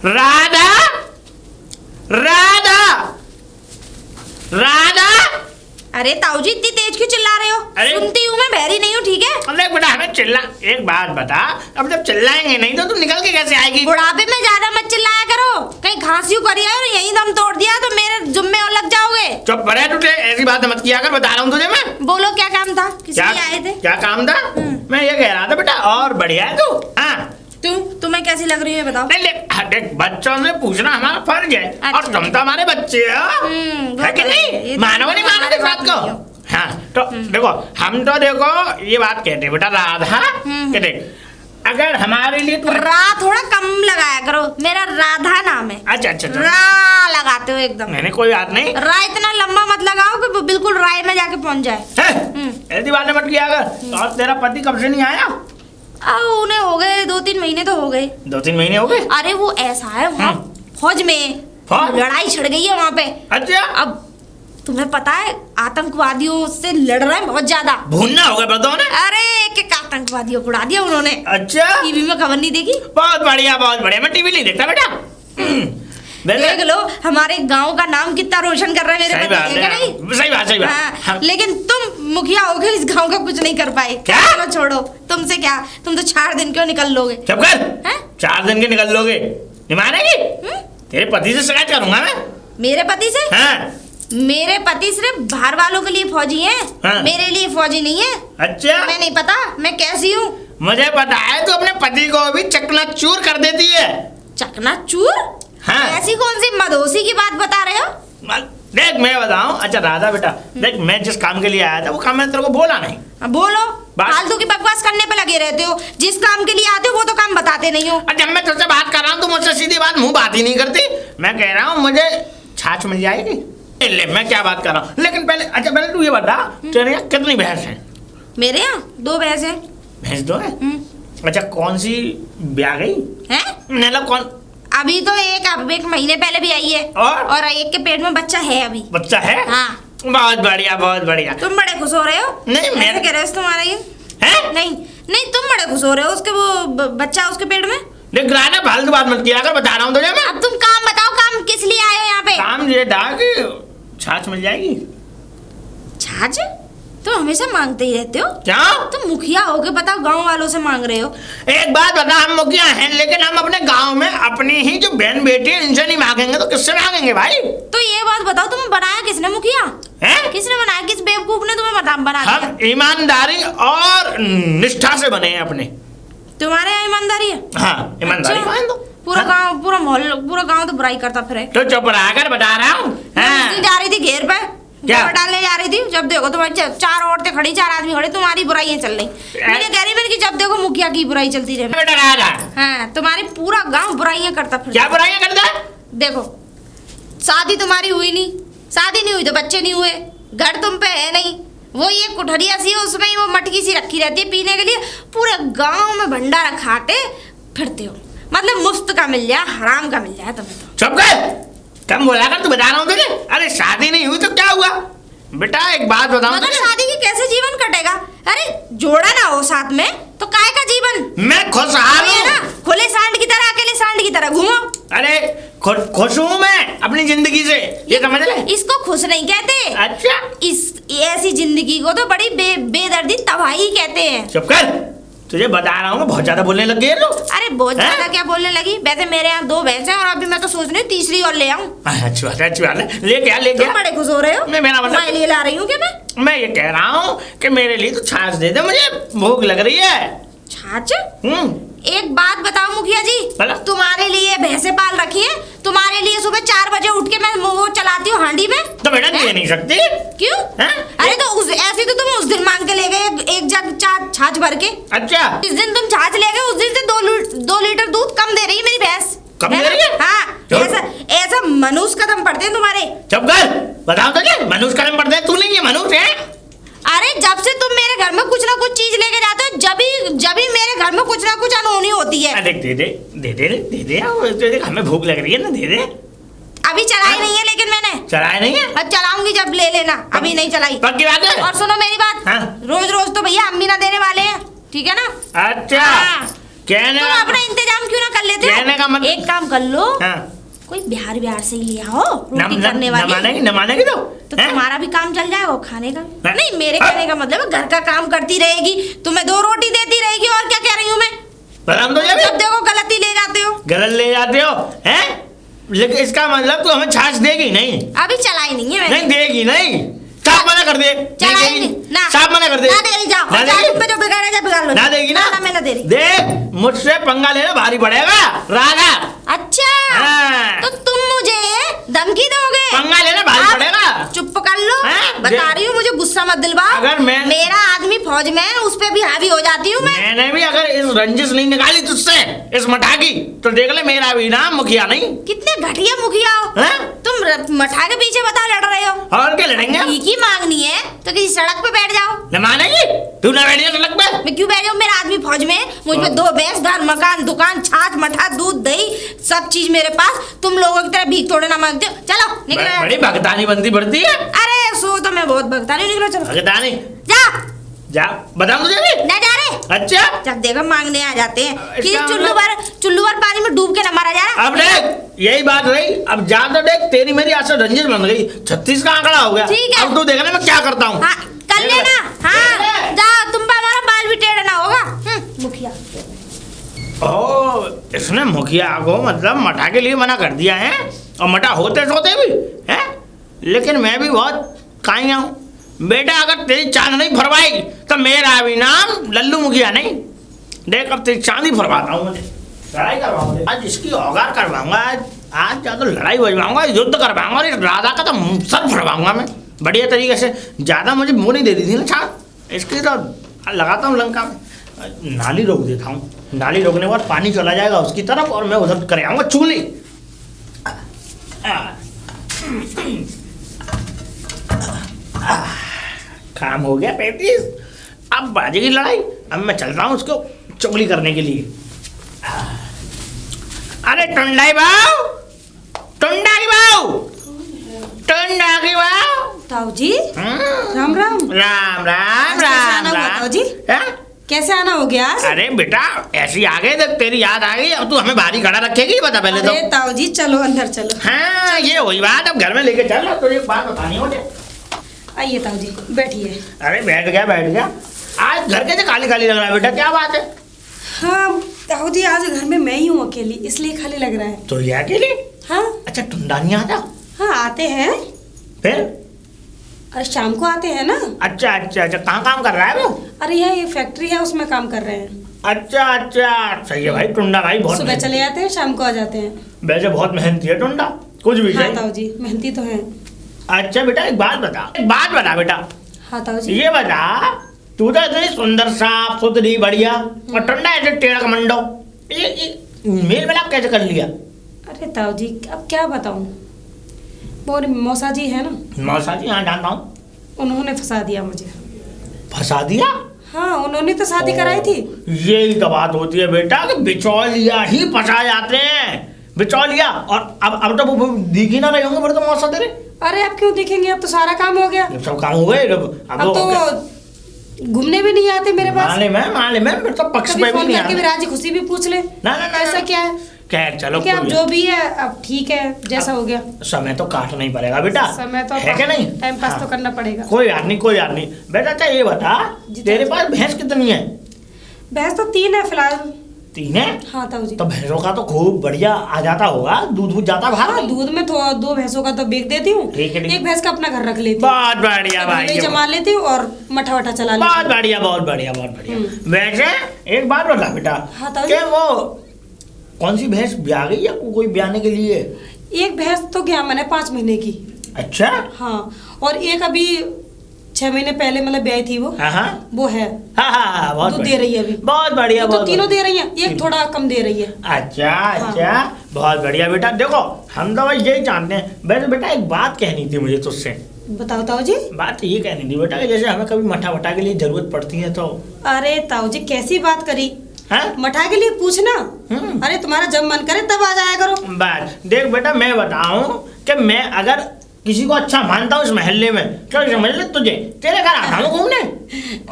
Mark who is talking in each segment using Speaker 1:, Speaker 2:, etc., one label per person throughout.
Speaker 1: राधा, राधा, राधा।
Speaker 2: अरे ताऊ जी इतनी तेज क्यों चिल्ला रहे हो? सुनती हूँ मैं, बहरी नहीं हूँ, ठीक है?
Speaker 1: अरे बेटा हमें चिल्ला, एक बात बता, अब जब चिल्लाएंगे नहीं तो तू निकल के कैसे आएगी?
Speaker 2: बुढ़ापे में ज्यादा मत चिल्लाया करो, कहीं खांसी करी है और यही दम तोड़ दिया तो मेरे जुम्मे और लग जाओगे।
Speaker 1: चुप रह, तुझे ऐसी बात मत किया कर, बता रहा हूँ तुझे मैं।
Speaker 2: बोलो क्या काम था, किस लिए आए थे?
Speaker 1: क्या काम था? मैं ये कह रहा था बेटा और बढ़िया है तू। हाँ
Speaker 2: तुम्हें कैसी लग रही है बताओ?
Speaker 1: देख बच्चों से पूछना हमारा फर्ज है। अच्छा। और तुम तो हमारे बच्चे हो, है कि नहीं? मानो नहीं मानो इस बात को? हाँ तो देखो हम तो देखो ये बात कहते हैं बेटा राधा के देख, अगर हमारे लिए तो
Speaker 2: रा थोड़ा कम लगाया करो, मेरा राधा नाम है।
Speaker 1: अच्छा अच्छा
Speaker 2: रा लगाते हो एकदम।
Speaker 1: मैंने कोई बात नहीं,
Speaker 2: रा इतना लंबा मत लगाओ कि बिल्कुल राय में जाके पहुंच जाए।
Speaker 1: ऐसी बातें मत किया कर। और तेरा पति कब से नहीं आया?
Speaker 2: उन्हें हो गए 2-3 महीने तो हो गए।
Speaker 1: 2-3 महीने हो गए?
Speaker 2: अरे वो ऐसा है वहाँ फौज में लड़ाई छिड़ गई है वहाँ पे।
Speaker 1: अच्छा।
Speaker 2: अब तुम्हें पता है आतंकवादियों से लड़ रहे हैं बहुत ज्यादा।
Speaker 1: भूनना होगा बताओ ना।
Speaker 2: अरे एक आतंकवादियों को उड़ा दिया उन्होंने।
Speaker 1: अच्छा।
Speaker 2: टीवी में खबर नहीं देखी?
Speaker 1: बहुत बढ़िया बहुत बढ़िया, मैं टीवी नहीं देखता बेटा।
Speaker 2: देख लो हमारे गांव का नाम कितना रोशन कर रहे हैं मेरे पति, है नहीं?
Speaker 1: सही बात।
Speaker 2: हाँ। लेकिन तुम मुखिया हो गए इस गांव का कुछ नहीं कर पाए।
Speaker 1: क्या?
Speaker 2: चलो छोड़ो, तुमसे क्या, तुम तो 4 दिन क्यों निकल लोगे?
Speaker 1: चुप कर। 4 दिन के निकल लोगे? नहीं मानेगी? तेरे पति से शिकायत करूंगा मैं।
Speaker 2: मेरे पति से?
Speaker 1: हाँ।
Speaker 2: मेरे पति सिर्फ बाहर वालों के लिए फौजी हैं। हाँ। मेरे लिए फौजी नहीं है।
Speaker 1: अच्छा।
Speaker 2: मैं नहीं पता मैं कैसी हूँ?
Speaker 1: मुझे पता है तू अपने पति को भी चकनाचूर कर देती है।
Speaker 2: चकनाचूर?
Speaker 1: हाँ।
Speaker 2: ऐसी कौन सी मदोसी की बात बता रहे हो?
Speaker 1: देख मैं बताऊं, अच्छा राधा बेटा देख, मैं जिस काम के लिए आया था वो काम मैंने तेरे को बोला नहीं।
Speaker 2: बोलो, फालतू की बकवास करने पे लगे रहते हो। जिस काम के लिए आते हो वो तो काम बताते नहीं हो।
Speaker 1: जब मैं तुझसे बात कर रहा हूँ तो मुझसे सीधी बात मुंह बात ही नहीं करती। मैं कह रहा हूँ मुझे छाछ मिल जाएगी। ले मैं क्या बात कर रहा हूँ, लेकिन पहले तू ये बता तेरे यहाँ कितनी भैंस है? मेरे यहाँ 2 भैंस है। भैंस 2 है? अच्छा कौन सी ब्याह गई है? मतलब कौन?
Speaker 2: अभी तो एक महीने पहले भी आई है और एक के पेट में बच्चा है अभी।
Speaker 1: बच्चा है?
Speaker 2: हाँ।
Speaker 1: बहुत बढ़िया बहुत बढ़िया।
Speaker 2: तुम बड़े खुश हो रहे हो?
Speaker 1: नहीं मैं
Speaker 2: कह रहे हो तुम्हारा ये है? नहीं तुम बड़े खुश हो रहे हो उसके वो बच्चा उसके पेट में।
Speaker 1: देख राना फालतू बात मत किया कर, बता रहा हूँ तुझे मैं।
Speaker 2: अब तुम काम बताओ, काम किस लिए आए हो यहाँ पे?
Speaker 1: काम ये था कि छाछ मिल जाएगी।
Speaker 2: छाछ? तुम हमेशा मांगते ही रहते हो।
Speaker 1: क्या?
Speaker 2: तुम मुखिया हो के बताओ गांव वालों से मांग रहे हो।
Speaker 1: एक बात बता, हम मुखिया हैं लेकिन हम अपने गांव में अपनी ही जो बहन बेटी है इनसे नहीं मांगेंगे तो किससे मांगेंगे भाई?
Speaker 2: तो ये बात बताओ तुम्हें बनाया किसने मुखिया? है? किसने बनाया? किस बेवकूफ ने तुम्हें बना दिया?
Speaker 1: हम ईमानदारी और निष्ठा से बने हैं अपने।
Speaker 2: तुम्हारे यहाँ ईमानदारी है?
Speaker 1: हाँ ईमानदारी।
Speaker 2: अच्छा, पूरा गांव पूरा मोहल्ला पूरा गांव तो बुराई करता फिरे।
Speaker 1: तो चुप रहा कर, बता रहा हूँ।
Speaker 2: जा रही थी घेर पे,
Speaker 1: क्या
Speaker 2: डालने जा रही थी, जब देखो तुम्हारी 4 औरतें खड़ी, 4 आदमी खड़े, तुम्हारी बुराइयां चल रही। मैंने कह रही मैंने कि जब देखो मुखिया की बुराई चलती रहे।
Speaker 1: बेटा राधा,
Speaker 2: हाँ तुम्हारी पूरा गांव बुराइयां करता फिर।
Speaker 1: क्या बुराइयां करता?
Speaker 2: देखो शादी तुम्हारी हुई नहीं, शादी नहीं हुई तो बच्चे नहीं हुए, घर तुम पे है नहीं, वो ये कुठरिया सी है उसमें वो मटकी सी रखी रहती है पीने के लिए, पूरे गांव में भंडारा खाते फिरते हो। मतलब मुफ्त का मिल जाए, हराम का मिल जाए तुम्हें तो।
Speaker 1: चुप कर, कम बोला कर, तू बता रहा हूँ तुझे। अरे शादी नहीं हुई तो क्या हुआ बेटा, एक बात बताऊं
Speaker 2: मगर शादी की कैसे जीवन कटेगा? अरे जोड़ा ना हो साथ में तो काय का जीवन?
Speaker 1: मैं खुशहाल हूँ ना,
Speaker 2: खुले सांड की तरह, अकेले सांड की तरह घूमो।
Speaker 1: अरे खुश हूँ मैं अपनी जिंदगी से, ये समझ ले।
Speaker 2: इसको खुश नहीं कहते।
Speaker 1: अच्छा?
Speaker 2: इस ऐसी जिंदगी को तो बड़ी बेदर्दी तबाही कहते हैं।
Speaker 1: चुप कर, तुझे बता रहा हूँ बहुत ज्यादा बोलने लग गई है तू।
Speaker 2: अरे बहुत ज्यादा क्या बोलने लगी? वैसे मेरे यहाँ 2 भैंस हैं और अभी मैं तो सोच रही हूँ 3री और ले आऊँ।
Speaker 1: अच्छी बात है, ले क्या तुम
Speaker 2: बड़े खुश हो रहे हो?
Speaker 1: मैं मेरा मतलब
Speaker 2: लिए ला रही हूँ क्या
Speaker 1: मैं ये कह रहा हूँ कि मेरे लिए तो छाछ दे दे, मुझे भूख लग रही है।
Speaker 2: छाछ? एक बात बताओ मुखिया जी, तुम्हारे लिए भैंसे पाल रखी है, तुम्हारे लिए सुबह 4 बजे उठ के मैं वो चलाती हूँ हांडी में, तो
Speaker 1: बेटा दे नहीं सकती।
Speaker 2: क्यों? अरे तो ऐसे तो तुम उस दिन मांग के ले गए 1 जग छाछ भर के।
Speaker 1: अच्छा?
Speaker 2: जिस दिन तुम छाछ ले गए उस दिन से 2 लीटर दूध कम दे रही है मेरी भैंस।
Speaker 1: कम दे रही है?
Speaker 2: हाँ, ऐसा मनुष्य कदम पड़ते हैं तुम्हारे।
Speaker 1: चुप कर, बताओ तो क्या मनुष्य कदम पड़ते हैं? तू नहीं है मनुष्य है।
Speaker 2: अरे जब से तुम मेरे घर में कुछ ना कुछ चीज लेके जाते हो, जब भी मेरे घर में कुछ ना कुछ अनहोनी होती है।
Speaker 1: देख दे हमें भूख लग रही है ना, दे दे।
Speaker 2: अभी चलाई नहीं है लेकिन मैंने
Speaker 1: चलाई नहीं है,
Speaker 2: अब चलाऊंगी जब ले लेना, अभी नहीं चलाई।
Speaker 1: पक्की बात है?
Speaker 2: और सुनो मेरी बात, रोज रोज तो भैया हम भी ना देने वाले हैं, ठीक है ना?
Speaker 1: अच्छा कहने
Speaker 2: तुम अपना इंतजाम क्यों ना कर लेते हो?
Speaker 1: कहने का मतलब
Speaker 2: एक काम कर लो,
Speaker 1: हाँ
Speaker 2: कोई बिहार बिहार से ही ले आओ रोटी करने वाली।
Speaker 1: न मानेगी तो
Speaker 2: तुम्हारा भी काम चल जाएगा और खाने का
Speaker 1: हाँ?
Speaker 2: नहीं। मेरे कहने का मतलब घर का काम करती रहेगी, तुम्हें 2 रोटी देती रहेगी, और क्या कह रही हूँ मैं?
Speaker 1: तो
Speaker 2: जब देखो गलत ही ले जाते हो।
Speaker 1: गलत ले जाते हो हैं? लेकिन इसका मतलब तू हमें छाछ देगी नहीं?
Speaker 2: अभी चलाई नहीं है मैंने।
Speaker 1: नहीं देगी नहीं, साफ मना कर दे।
Speaker 2: चलाई नहीं ना,
Speaker 1: साफ मना कर दे।
Speaker 2: ना देगी, जाओ
Speaker 1: ना
Speaker 2: जाओ,
Speaker 1: देगी?
Speaker 2: तुम पे जो बिगाड़ा जाए बिगाड़ लो।
Speaker 1: ना देगी ना?
Speaker 2: मैं ना दे रही।
Speaker 1: देख मुझसे पंगा लेना भारी पड़ेगा राधा।
Speaker 2: अच्छा
Speaker 1: हाँ।
Speaker 2: तो तुम मुझे धमकी दोगे?
Speaker 1: पंगा लेना भारी
Speaker 2: आप
Speaker 1: पड़ेगा।
Speaker 2: चुप कर लो,
Speaker 1: हाँ?
Speaker 2: बता रही हूँ, मुझे गुस्सा मत दिलवाओ।
Speaker 1: अगर मैं
Speaker 2: मेरा आदमी फौज में है, उस पे भी हावी हो जाती हूँ मैं।
Speaker 1: मैंने भी अगर इस रंजिश नहीं निकाली तुझसे इस मठा की, तो देख ले मेरा भी नाम मुखिया नहीं।
Speaker 2: कितने घटिया मुखिया हो।
Speaker 1: हाँ?
Speaker 2: तुम मठा के पीछे बता लड़ रहे हो।
Speaker 1: और क्या लड़ेंगे?
Speaker 2: की मांगनी है तो किसी सड़क पे बैठ जाओ।
Speaker 1: न मानेगी तू? ना बैठ जा सड़क पे।
Speaker 2: मैं क्यों बैठ जाऊँ? मेरा आदमी फौज में है, मुझ पे 2 भैंस, घर, मकान, दुकान, छाछ, मठा, दूध, दही, सब चीज मेरे पास। तुम लोगों की तरह भीख थोड़े ना मांगते हो। चलो निकलो।
Speaker 1: बड़ी भगतानी बनती पड़ती है।
Speaker 2: अरे सो तो मैं बहुत भगता नहीं। निकलो चलो।
Speaker 1: भगतानी
Speaker 2: जा
Speaker 1: जा, बताऊं तुझे भी?
Speaker 2: ना जा रहे।
Speaker 1: अच्छा
Speaker 2: जब देखो मांगने आ जाते हैं कि
Speaker 1: इसका
Speaker 2: चुल्लू भर पानी में डूब के न मारा जा रहा।
Speaker 1: अब देख यही बात रही, अब जा तो देख, तेरी मेरी आज से रंजिश बन गई, 36 का आंकड़ा हो गया।
Speaker 2: ठीक है।
Speaker 1: अब तू देखना मैं क्या करता हूँ।
Speaker 2: हाँ कर लेना। हाँ जाओ, तुम पर हमारा बाल भी टेढ़ा ना होगा। मुखिया
Speaker 1: ओ, इसने मुखिया को मतलब मठा के लिए मना कर दिया है, और मठा होते सोते भी है। लेकिन मैं भी बहुत काइया हूँ बेटा, अगर तेरी चांद नहीं फरवाएगी तो मेरा भी नाम लल्लू मुखिया नहीं। देख अब तेरी चांद ही फरवाता हूँ, मुझे लड़ाई करवाऊंगा आज, इसकी औगार करवाऊंगा आज ज्यादा लड़ाई बजवाऊंगा, युद्ध करवाऊंगा, और इस राधा का तो सर फरवाऊंगा मैं बढ़िया तरीके से। ज्यादा मुझे मुँह नहीं दे दी थी ना छाप, इसकी तो लगाता हूँ लंका में। नाली रोक देता हूँ, नाली रोकने के बाद पानी चला जाएगा उसकी तरफ, और मैं उधर कर आऊंगा चूल्ही। काम हो गया 35। अब बाजेगी लड़ाई। अब मैं चल रहा हूँ उसको चुगली करने के लिए। अरे टंडाई बाऊ, टंडा की बाऊ, टंडा की बाऊ।
Speaker 3: ताऊ जी राम राम।
Speaker 1: राम राम
Speaker 3: कैसे
Speaker 1: राम
Speaker 3: आना हुआ
Speaker 1: राम।
Speaker 3: ताऊ जी? कैसे आना हो गया आज?
Speaker 1: अरे बेटा ऐसी आ गए, देख तेरी याद आ गई। अब तू हमें भारी खड़ा रखेगी, बता पहले तो।
Speaker 3: अरे ताऊ जी चलो अंदर चलो।
Speaker 1: हाँ ये वही बात, अब घर में लेके चल। तो एक बात बतानी हो मुझे।
Speaker 3: आइए ताऊ जी बैठिए।
Speaker 1: अरे बैठ गया। आज घर कैसे खाली खाली लग रहा है बेटा, क्या बात है?
Speaker 3: हाँ ताऊ जी आज घर में मैं ही हूँ अकेली, इसलिए खाली लग रहा है।
Speaker 1: तो ये अकेली?
Speaker 3: हाँ
Speaker 1: अच्छा टुंडा नहीं आता?
Speaker 3: हाँ आते हैं।
Speaker 1: फिर?
Speaker 3: अरे शाम को आते हैं ना।
Speaker 1: अच्छा कहाँ काम कर रहा है वो?
Speaker 3: अरे यह ये फैक्ट्री है उसमें काम कर रहे हैं।
Speaker 1: अच्छा सही है भाई, टुंडा भाई बहुत
Speaker 3: सुबह चले जाते हैं शाम को आ जाते हैं।
Speaker 1: वैसे बहुत मेहनती है टुंडा, कुछ भी
Speaker 3: हाँ
Speaker 1: चाहिए।
Speaker 3: ताऊ जी मेहनती तो है।
Speaker 1: अच्छा बेटा एक बात बता बेटा,
Speaker 3: हाँ ताऊ जी।
Speaker 1: ये बता, तू तो इतनी सुंदर साफ सुथरी बढ़िया, और टुंडा ऐसे टेढ़ा कमंडो, ये मेल मिलाप कैसे कर लिया?
Speaker 3: अरे ताऊ जी अब क्या बताऊँ, वो मौसा जी है ना,
Speaker 1: मौसा जी हाँ जानता हूँ।
Speaker 3: उन्होंने फंसा दिया मुझे।
Speaker 1: फंसा दिया?
Speaker 3: हाँ उन्होंने तो शादी कराई थी।
Speaker 1: यही तो बात होती है बेटा कि बिचौलिया ही फंसा जाते हैं, बिचौलिया। और अब तो वो दिख ही ना रहे होंगे फिर तो मौसा तेरे।
Speaker 3: अरे अब क्यों दिखेंगे, अब तो सारा काम हो गया।
Speaker 1: सब काम हो गए,
Speaker 3: अब तो घूमने भी नहीं आते मेरे पास।
Speaker 1: माले में फिर तो पक्ष
Speaker 3: कभी
Speaker 1: पे भी
Speaker 3: फोन
Speaker 1: नहीं
Speaker 3: करके भी
Speaker 1: आते।
Speaker 3: राजी खुशी भी पूछ ले।
Speaker 1: ना
Speaker 3: ऐसा क्या है?
Speaker 1: खैर चलो
Speaker 3: क्या अब जो भी है अब ठीक है, जैसा हो गया।
Speaker 1: समय तो काटना ही पड़ेगा बेटा,
Speaker 3: समय तो
Speaker 1: है क्या नहीं?
Speaker 3: टाइम पास
Speaker 1: हाँ।
Speaker 3: तो करना पड़ेगा।
Speaker 1: कोई याद नहीं बेटा। अच्छा ये बता, तेरे पास भैंस कितनी है?
Speaker 3: भैंस तो 3 है फिलहाल।
Speaker 1: 3 है?
Speaker 3: हाँ ताऊ जी।
Speaker 1: तो भैंसों का तो खूब बढ़िया आ जाता होगा, दूध जाता बाहर?
Speaker 3: हाँ दूध में 2 भैंसों का तो बेच देती हूँ।
Speaker 1: ठीक है।
Speaker 3: एक भैंस का अपना घर रख लेती हूँ।
Speaker 1: बहुत बढ़िया भाई,
Speaker 3: जमा लेती हूँ और मठा वठा चला लेती
Speaker 1: बहुत बढ़िया। वैसे एक बात बता बेटा,
Speaker 3: हाँ ताऊ जी।
Speaker 1: क्या वो कौन सी भैंस ब्याह गई या कोई ब्याहने के लिए?
Speaker 3: एक भैंस तो गया मैंने 5 महीने की।
Speaker 1: अच्छा
Speaker 3: हाँ और एक अभी 6 महीने पहले मतलब ब्याही थी वो।
Speaker 1: हाँ
Speaker 3: वो है।
Speaker 1: हाँ बहुत
Speaker 3: दूध दे रही है अभी।
Speaker 1: बहुत बढ़िया।
Speaker 3: तो तीनों दे रही हैं, एक थोड़ा कम दे रही है।
Speaker 1: अच्छा बहुत बढ़िया बेटा। देखो हम तो बस यही जानते हैं। वैसे बेटा एक बात कहनी थी मुझे तुझसे।
Speaker 3: बताओ ताऊ जी।
Speaker 1: बात ये कहनी थी बेटा कि जैसे हमें कभी मठा वठा के लिए जरूरत पड़ती है तो।
Speaker 3: अरे ताऊ जी कैसी बात करी,
Speaker 1: हाँ?
Speaker 3: मठा के लिए पूछना। अरे तुम्हारा जब मन करे तब आ जाया करो।
Speaker 1: बस देख बेटा मैं बताऊं कि मैं अगर किसी को अच्छा मानता हूँ इस मोहल्ले में, तो समझ ले तुझे तेरे घर आता हूँ घूमने,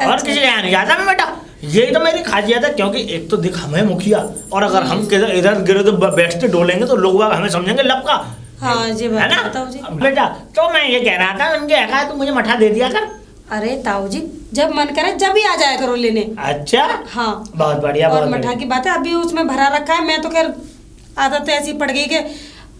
Speaker 1: और किसी के यहाँ नहीं जाता मैं बेटा। यही तो मेरी खासियत है, क्योंकि एक तो दिख हमें मुखिया, और अगर हम किधर इधर गिरे तो बैठते डोलेंगे तो लोग हमें समझेंगे लपका।
Speaker 3: हाँ जी
Speaker 1: है ना
Speaker 3: ताऊ जी।
Speaker 1: बेटा, तो मैं ये कह रहा था उनके कहा तू मुझे मठा दे दिया कर।
Speaker 3: अरे ताऊ जी जब मन करे जब भी आ जाया करो लेने।
Speaker 1: अच्छा
Speaker 3: हाँ
Speaker 1: बहुत बढ़िया।
Speaker 3: और
Speaker 1: बहुत
Speaker 3: मठा
Speaker 1: बढ़िया।
Speaker 3: की बात है अभी उसमें भरा रखा है। मैं तो खैर आदत ऐसी पड़ गई कि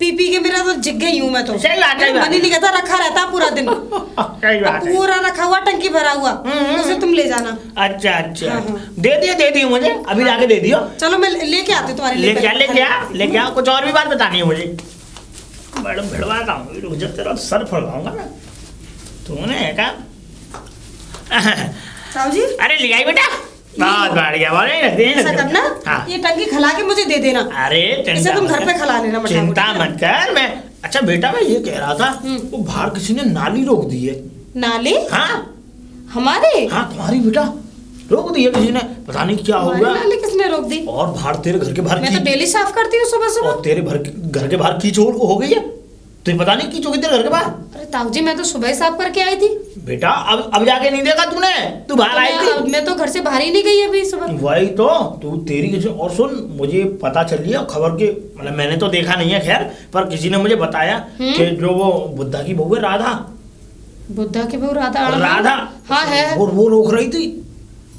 Speaker 3: पी पी के मेरा तो जिग गई हूँ मैं तो।
Speaker 1: सही बात है,
Speaker 3: मन ही नहीं कहता, रखा रहता पूरा दिन।
Speaker 1: सही बात है।
Speaker 3: पूरा रखा हुआ टंकी भरा हुआ, उसे तुम ले जाना।
Speaker 1: अच्छा अच्छा
Speaker 3: हाँ, हाँ।
Speaker 1: दे दियो मुझे, अभी जाके दे दियो।
Speaker 3: चलो मैं लेके आती हूँ तुम्हारे लिए।
Speaker 1: लेके आ कुछ और भी बात बतानी है मुझे। मैडम भिड़वा का हूँ, रुक जा तेरा सर फड़वाऊंगा ना तूने कहा।
Speaker 3: ताऊ जी
Speaker 1: अरे ले आई बेटा, बहुत बढ़िया।
Speaker 3: ऐसा करना,
Speaker 1: हाँ।
Speaker 3: ये टंकी खला के मुझे दे देना।
Speaker 1: अरे
Speaker 3: इसे तुम घर पे खिला लेना मठा को।
Speaker 1: चिंता मत कर। मैं अच्छा बेटा मैं ये कह रहा था, वो बाहर किसी ने नाली रोक दी है।
Speaker 3: नाली?
Speaker 1: हाँ
Speaker 3: हमारे?
Speaker 1: हाँ तुम्हारी बेटा रोक दी है किसी ने, पता नहीं क्या हो गया।
Speaker 3: नाली किसने रोक दी?
Speaker 1: और बाहर तेरे घर के बाहर
Speaker 3: मैं तो डेली साफ करती हूँ सुबह सुबह।
Speaker 1: और तेरे घर के बाहर कीचड़ हो गई है, तुझे पता नहीं कीचड़ तेरे घर के बाहर।
Speaker 3: अरे ताऊ जी मैं तो सुबह ही साफ करके आई थी।
Speaker 1: बेटा अब जाके नहीं देखा तूने, तू बाहर आई थी।
Speaker 3: मैं तो घर से बाहर ही नहीं गई अभी सुबह।
Speaker 1: वही तो तू तेरी किसी। और सुन, मुझे पता चली है खबर के, मतलब मैंने तो देखा नहीं है खैर, पर किसी ने मुझे बताया कि जो वो बुद्धा की बहू है राधा।
Speaker 3: बुद्धा की बहू राधा?
Speaker 1: राधा
Speaker 3: हाँ है।
Speaker 1: वो रोक रही थी।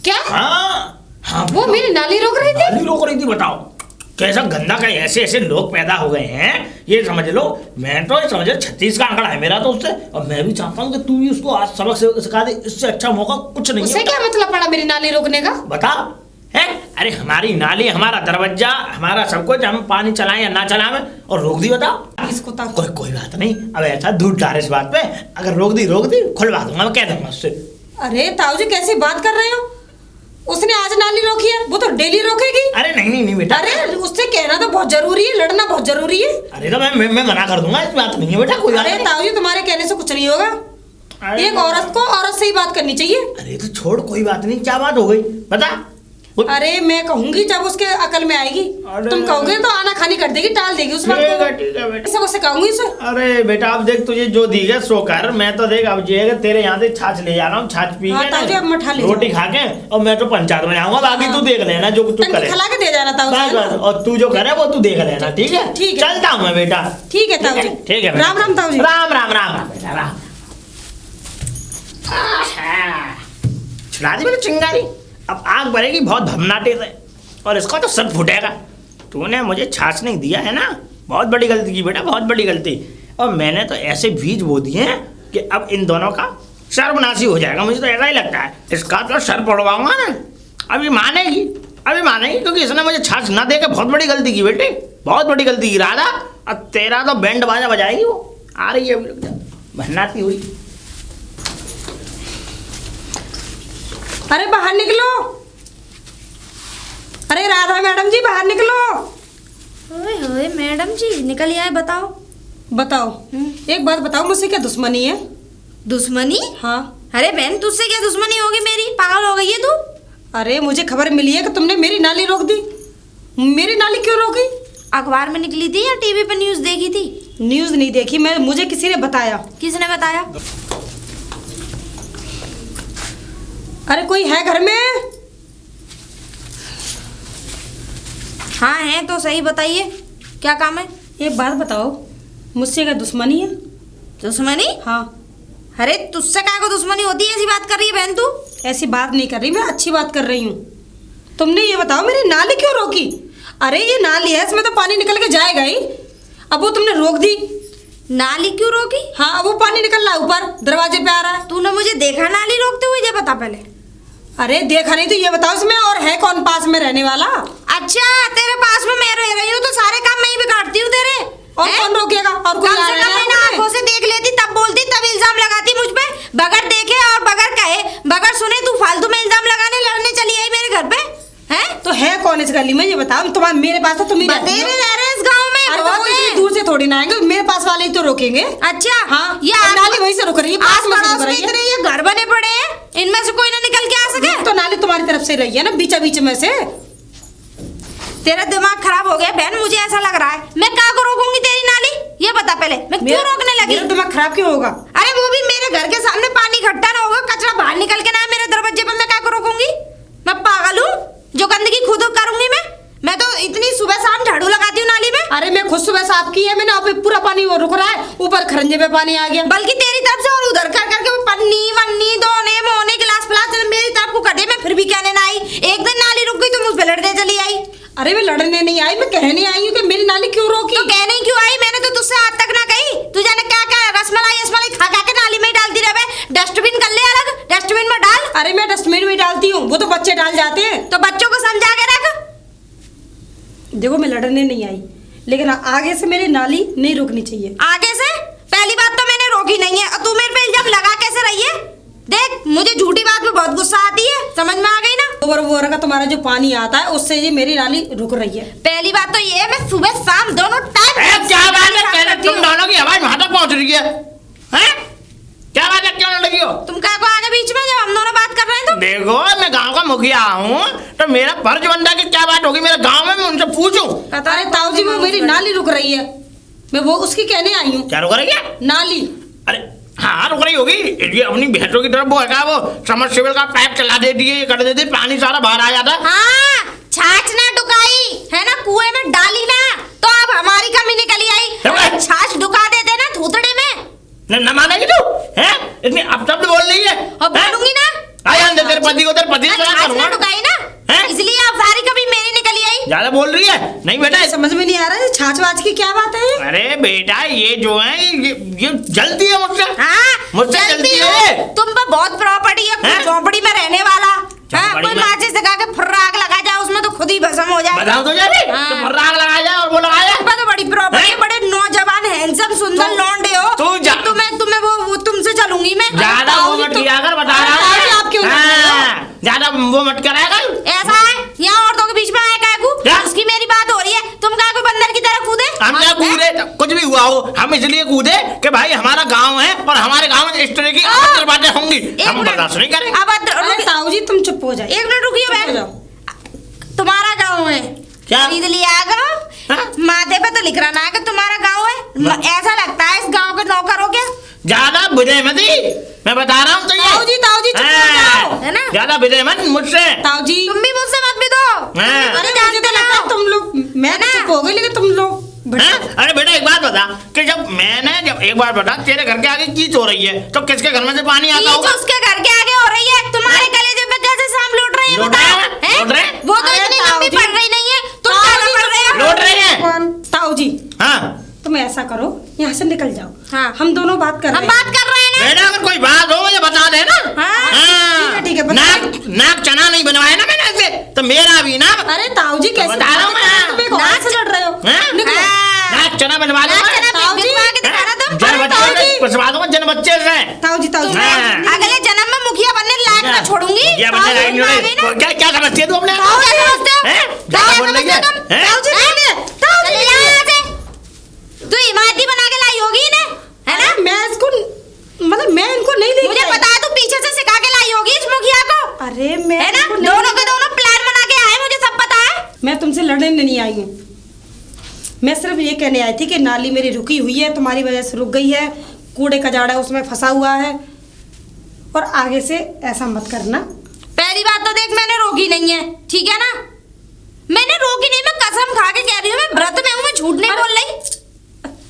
Speaker 3: क्या?
Speaker 1: हाँ
Speaker 3: वो मेरी नाली रोक रही थी?
Speaker 1: नाली रोक रही थी। बताओ कैसा गंदा का ऐसे ऐसे लोग पैदा हो गए हैं, ये समझ लो। मैं तो ये समझ 36 का आंकड़ा है मेरा तो उससे, और मैं भी चाहता हूँ कि तू भी उसको आज सबक सिखा दे। इससे अच्छा मौका कुछ नहीं है।
Speaker 3: उससे क्या मतलब पड़ा मेरी नाली रोकने का?
Speaker 1: बता है। अरे हमारी नाली, हमारा दरवाजा, हमारा सब कुछ, हम पानी चलाएं या ना चलाएं, और रोक दी बता।
Speaker 3: इसको तो
Speaker 1: कोई बात नहीं। अब ऐसा दूध डाल इस बात पे, अगर रोक दी खुलवा दूंगा, मैं कह दूंगा उससे।
Speaker 3: अरे ताऊ जी कैसी बात कर रहे हो? उसने आज नाली रोकी है, वो तो डेली रोकेगी।
Speaker 1: अरे नहीं बेटा।
Speaker 3: अरे उससे कहना तो बहुत जरूरी है, लड़ना बहुत जरूरी है।
Speaker 1: अरे तो मैं मना कर दूंगा, इस बात नहीं है बेटा। कोई
Speaker 3: अरे ताऊ जी तुम्हारे कहने से कुछ नहीं होगा। एक औरत को औरत से ही बात करनी चाहिए।
Speaker 1: अरे तो छोड़, कोई बात नहीं। क्या बात हो गई बता।
Speaker 3: अरे मैं कहूंगी जब उसके अकल में आएगी। तुम कहोगे तो आना खानी कर देगी, टाल देगी उस बात को।
Speaker 1: ठीक है बेटा।
Speaker 3: उससे कहूंगी उसे।
Speaker 1: अरे बेटा अब देख, तुझे जो दी है सो कर। मैं तो देख अब ये है तेरे यहाँ से छाछ ले जा रहा हूँ, छाछ पी
Speaker 3: हाँ, ताऊ जी, अब मठा ले
Speaker 1: रोटी खा के, और मैं तो पंचायत में जाऊंगा। बाकी तू देख लेना जो कुछ करे।
Speaker 3: खिला के दे जाना ताऊ जी।
Speaker 1: और तू जो करे वो तू देख लेना। ठीक है
Speaker 3: ठीक है।
Speaker 1: चलता हूँ मैं बेटा।
Speaker 3: ठीक है ताऊ जी।
Speaker 1: ठीक है।
Speaker 3: राम राम ताऊ जी।
Speaker 1: राम राम बेटा राम। छुड़ा दी मेरी चिंगारी। अब आग भरेगी बहुत भमनाटे से, और इसका तो सर फूटेगा। तूने मुझे छाछ नहीं दिया है ना, बहुत बड़ी गलती की बेटा, बहुत बड़ी गलती। और मैंने तो ऐसे बीज बो दिए हैं कि अब इन दोनों का सर्वनाशी हो जाएगा। मुझे तो ऐसा ही लगता है। इसका तो सर पड़वाऊंगा ना। अभी मानेगी क्योंकि इसने मुझे छाछ ना दे के बहुत बड़ी गलती की बेटे, बहुत बड़ी गलती की। राधा अब तेरा तो बैंड बाजा बजाएगी। वो आ रही है अभी, भन्नाती हुई।
Speaker 3: अरे बाहर निकलो। अरे राधा मैडम जी बाहर निकलो।
Speaker 2: ओए मैडम जी निकल आए। बताओ।
Speaker 3: एक बात बताओ, मुझसे क्या दुश्मनी है?
Speaker 2: दुश्मनी?
Speaker 3: हाँ।
Speaker 2: अरे बहन तुझसे क्या दुश्मनी होगी मेरी? पागल हो गई है तू?
Speaker 3: अरे मुझे खबर मिली है कि तुमने मेरी नाली रोक दी। मेरी नाली क्यों रोकी?
Speaker 2: अखबार में निकली थी या टीवी पे न्यूज़ देखी थी?
Speaker 3: न्यूज़ नहीं देखी मैं, मुझे किसी ने बताया।
Speaker 2: किसने बताया?
Speaker 3: अरे कोई है घर में?
Speaker 2: हाँ है तो सही, बताइए क्या काम है?
Speaker 3: एक बात बताओ, मुझसे क्या दुश्मनी है?
Speaker 2: दुश्मनी?
Speaker 3: हाँ।
Speaker 2: अरे तुझसे क्या को दुश्मनी होती है? ऐसी बात कर रही है बहन तू?
Speaker 3: ऐसी बात नहीं कर रही मैं, अच्छी बात कर रही हूँ। तुमने ये बताओ मेरी नाली क्यों रोकी? अरे ये नाली है, इसमें तो पानी निकल के जाएगा ही। अब वो तुमने रोक दी।
Speaker 2: नाली क्यों रोकी?
Speaker 3: हाँ अब वो पानी निकल रहा है, ऊपर दरवाजे पे आ रहा है।
Speaker 2: तूने मुझे देखा नाली रोकते हुए? ये बता पहले।
Speaker 3: अरे देखा नहीं तो ये बताओ इसमें और है कौन पास में रहने वाला?
Speaker 2: अच्छा तेरे पास में मैं रह रही हूँ तो सारे काम मैं ही बिगाड़ती हूँ तेरे?
Speaker 3: और कौन रोकेगा? और कोई आ रहा है?
Speaker 2: आंखों से देख लेती तब बोलती, तब इल्जाम लगाती मुझ पे। बगैर देखे और बगैर कहे बगैर सुने तू फालतू में इल्जाम लगाने लड़ने चली आई मेरे घर पे है?
Speaker 3: तो है कौन इस गली में ये बताओ? तुम्हारे मेरे पास तो तुम ही रहती हो।
Speaker 2: रह रहे इस गांव में।
Speaker 3: अरे तो वो इतनी दूर से थोड़ी ना आएंगे, मेरे पास वाले ही तो रोकेंगे।
Speaker 2: अच्छा
Speaker 3: हाँ,
Speaker 2: ये
Speaker 3: नाली वहीं से रुक रही है, पास में से रुक रही है।
Speaker 2: इतने ये घर बने पड़े हैं, इनमें से कोई ना निकल के आ सके?
Speaker 3: तो नाली तुम्हारी तरफ से रही है ना, बीचा बीच में से।
Speaker 2: तेरा दिमाग खराब हो गया बहन, मुझे ऐसा लग रहा है। मैं क्या को रोकूंगी तेरी नाली? ये बता पहले, मैं क्यों रोकने लगी?
Speaker 3: मेरा दिमाग खराब क्यों होगा?
Speaker 2: अरे वो भी मेरे घर के सामने पानी इकट्ठा ना होगा, कचरा बाहर निकल के ना मेरे दरवाजे पे, मैं क्या को रोकूंगी? मैं पागल पागल हूँ जो गंदगी खुद करूंगी मैं तो इतनी सुबह शाम झाड़ू लगाती हूँ नाली में।
Speaker 3: अरे मैं खुद सुबह साफ की है मैंने, अब पूरा पानी वो रुक रहा है, ऊपर खरंजे पे पानी आ गया।
Speaker 2: बल्कि तेरी तरफ से और उधर कर करके वो पन्नी वन्नी दोने मोने गिलास पिलास मेरी तरफ को कटे, मैं फिर भी कहने ना आई। एक दिन नाली रुक गई तुम उस पे लड़ने चली आई।
Speaker 3: अरे मैं लड़ने नहीं आई, मैं कहने आई हूँ कि मेरी नाली क्यों रोकी।
Speaker 2: तो कहने क्यों आई? मैंने तो तुझसे आज तक ना कही। तू जाने क्या क्या रसमलाई खा खा के नाली में ही डालती रहे। डस्टबिन कर ले अलग, डस्टबिन में डाल।
Speaker 3: अरे मैं डस्टबिन में डालती हूँ, वो तो बच्चे डाल जाते हैं।
Speaker 2: तो बच्चों को समझा के रख।
Speaker 3: देखो मैं लड़ने नहीं आई, लेकिन आगे से मेरी नाली नहीं रुकनी चाहिए।
Speaker 2: आगे से? पहली बात तो मैंने रोकी नहीं है और तू मेरे पे इल्जाम लगा कैसे रही है? देख मुझे झूठी बात में बहुत गुस्सा आती है, समझ में आ गई ना?
Speaker 3: ओवर का तुम्हारा जो पानी आता है उससे ये मेरी नाली रुक रही है।
Speaker 2: पहली बात तो ये है मैं सुबह शाम दोनों टाइम
Speaker 1: क्या बात है, तुम दोनों की आवाज वहां तक पहुंच रही है? क्या बात है, क्यों न लगी हो?
Speaker 2: तुम क्या को आगे बीच में जब हम दोनों बात कर रहे हैं? तो
Speaker 1: देखो मैं गांव का मुखिया हूँ, तो मेरा फर्ज बनता है कि क्या बात होगी मेरे गांव में, मैं उनसे पूछूं।
Speaker 3: अरे ताऊ जी वो मेरी नाली रुक रही है, मैं वो उसकी कहने आई हूँ।
Speaker 1: क्या रुक रही है?
Speaker 3: नाली।
Speaker 1: अरे हाँ रुक रही होगी, ये अपनी भैंसों की तरफ वो है वो समरसेबल का पाइप चला देती है, ये कर देती है, पानी सारा बाहर आ जाता है।
Speaker 2: हाँ छाछ ना डुकाई है ना, कुएं में डाली ना, तो अब हमारी कमी निकली आई। छाछ डुका देते ना थूथड़े में।
Speaker 1: न मानेगी तू? हैं इतनी अब शब्द बोल रही है?
Speaker 2: अब बोलूंगी ना।
Speaker 1: आया अंदर तेरे पति को, तेरे पति से
Speaker 2: छाछ ना डुकाई ना, इसलिए अब सारी कमी मेरी निकली आई।
Speaker 1: ज्यादा बोल रही है? नहीं बेटा
Speaker 3: समझ में नहीं आ रहा है छाछ वाछ की क्या बात है।
Speaker 1: अरे बेटा ये जो है ये जलती है मुझसे।
Speaker 2: हाँ
Speaker 1: मुझसे जलती है।
Speaker 2: तुम पर बहुत प्रॉपर्टी है, झोपड़ी में रहने वाला। हाँ, कोई माचिस से के फर्राग लगा जाए उसमें तो खुद ही भस्म हो जाए।
Speaker 1: बताओ तो जाने तो फर्राग लगा जाए और वो लगाया।
Speaker 2: तो बड़ी प्रॉपर्टी, बड़े नौजवान हैंडसम सुंदर लौंडे हो। तुम्हें वो तुमसे चलूंगी मैं।
Speaker 1: ज्यादा वो मत किया कर, बता रहा हूँ।
Speaker 3: आप क्यों
Speaker 1: ज्यादा वो मत कराया कर।
Speaker 2: ऐसा है यहाँ औरतों के बीच में आया क्या? उसकी मेरी बात हो रही है, तुम क्या को बंदर की तरह कूदे?
Speaker 1: हम क्या कूदे? कुछ भी हुआ हो हम इसलिए कूदे कि भाई हमारा गांव है और हमारे गांव में इस तरह की अभद्र बातें होंगी, हम बर्दाश्त नहीं करेंगे।
Speaker 3: अरे ताऊ जी तुम चुप हो जाओ,
Speaker 2: एक मिनट रुकिए बहन। तुम्हारा गांव है
Speaker 1: क्या?
Speaker 2: खरीद लिया गाँव, माथे पे तो लिख रहा ना कि तुम्हारा गांव है। ऐसा लगता है इस गांव के नौकर हो क्या?
Speaker 1: ज्यादा विजय मत, मैं बता रहा हूँ।
Speaker 3: ताऊ जी चुप हो जाओ,
Speaker 2: है ना?
Speaker 1: ज्यादा विजय मत मुझसे।
Speaker 3: ताऊ जी
Speaker 2: तुम भी मुझसे मत भी दो।
Speaker 3: अरे जानते ना तुम लोग, मैं तो चुप हो गई लेकिन तुम लोग
Speaker 1: अरे बेटा एक बात बता कि जब एक बार बता तेरे घर के आगे कीच हो रही है तो किसके घर में से पानी आता होगा?
Speaker 2: उसके घर के आगे हो रही है, तुम्हारे कलेजे पे जैसे सांप लौट रहे हैं।
Speaker 1: लौट रहे हैं?
Speaker 2: वो तो इतनी लंबी पड़ रही नहीं है, तुम ज्यादा पड़ रहे हो।
Speaker 1: लौट रहे हैं?
Speaker 3: ताऊ जी
Speaker 1: हाँ
Speaker 3: तुम ऐसा करो यहाँ से निकल जाओ।
Speaker 2: हाँ
Speaker 3: हम दोनों बात कर रहे हैं।
Speaker 2: हम बात कर रहे हैं ना।
Speaker 1: बेटा अगर कोई बात हो मुझे बता देना।
Speaker 2: हाँ
Speaker 3: ठीक है
Speaker 1: नाक चना नहीं बनवाया ना मैंने ऐसे तो मेरा भी ना।
Speaker 3: अरे ताऊ जी कैसे
Speaker 1: बता रहा हूँ मैं।
Speaker 3: तुम एक औरत से लड़ रहे हो। निकलो।
Speaker 1: नाक चना बनवा लो।
Speaker 2: ताऊ जी
Speaker 1: जन बच्चे से
Speaker 3: ताऊ जी
Speaker 2: अगले जन्म में मुखिया बनने लायक ना छोड़ूंगी।
Speaker 1: क्या बनने लायक नहीं? क्या क्या समझती है तू अपने? क्या बोल रही है?
Speaker 2: तू इमारती बना के लाई होगी ना, है ना?
Speaker 3: मैं इसको मतलब मैं इनको नहीं लेके
Speaker 2: मुझे पता है, तू पीछे से सिखा के लाई होगी इस मुखिया को।
Speaker 3: अरे मैं
Speaker 2: है ना, दोनों के दोनों प्लान बना के आए, मुझे सब पता है।
Speaker 3: मैं तुमसे लड़ने नहीं आई हूँ, मैं सिर्फ ये कहने आई थी कि नाली मेरी रुकी हुई है, तुम्हारी वजह से रुक गई है, कूड़े का जाड़ा उसमें फंसा हुआ है और आगे से ऐसा मत करना।
Speaker 2: पहली बात तो देख मैंने रोकी नहीं है, ठीक है ना? मैंने रोकी नहीं, मैं कसम खा के कह रही हूँ, मैं व्रत में हूँ, मैं झूठ नहीं बोल रही।